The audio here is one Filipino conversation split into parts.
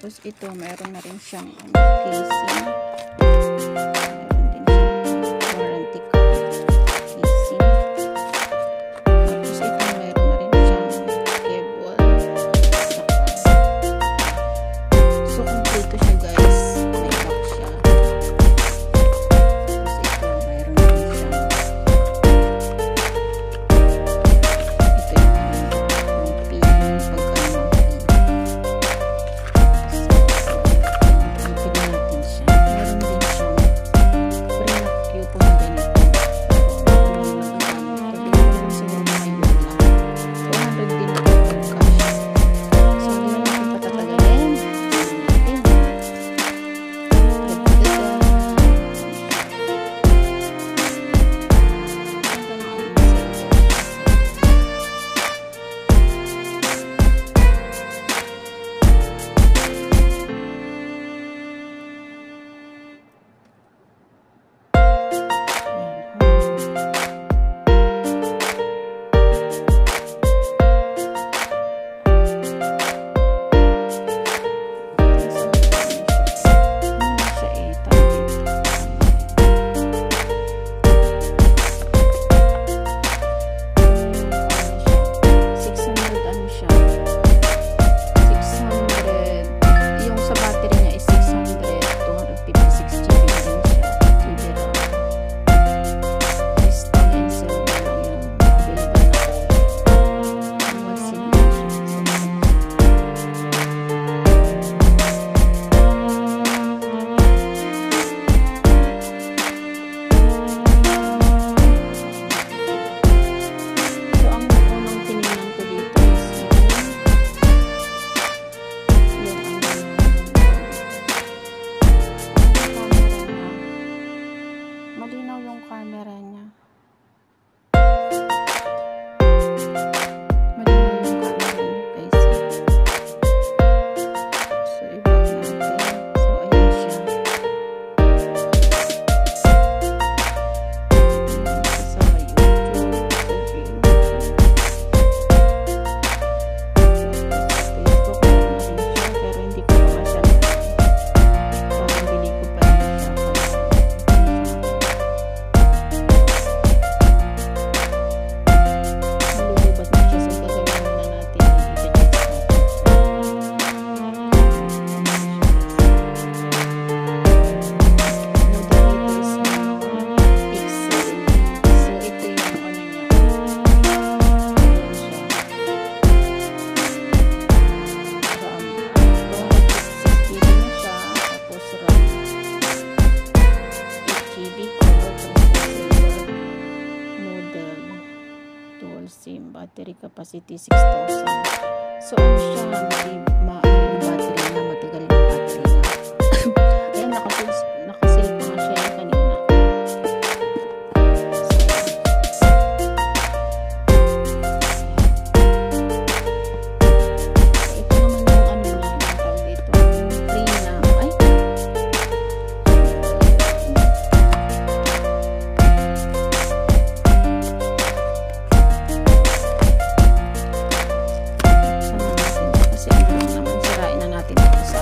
Tapos ito, meron na rin siyang casing. Meron din siyang warranty card casing. Tapos ito, meron na rin siyang cable. So, complete siya guys. May lock siya. Tapos ito, meron na rin siyang malinaw yung camera niya. Malinaw yung camera niya guys. So, i-back natin. So, ayan siya. Sa YouTube, sa Gmail. Sa Facebook, meron na rin siya. Pero hindi ko pa siya parang bili ko pa rin siya. SIM, battery capacity 6,000. So ano siya, yung battery na, matagal yung battery na. Ayan, nakasil pa nga siya kanina. So ito naman yung ano na, yung tawag dito, free na, ay kasi ano naman, sirain na natin ito sa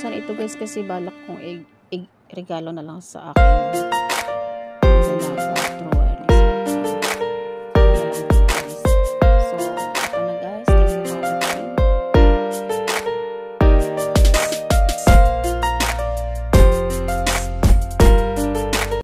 bubuksan ito guys kasi balak kong regalo na lang sa aking dalaga.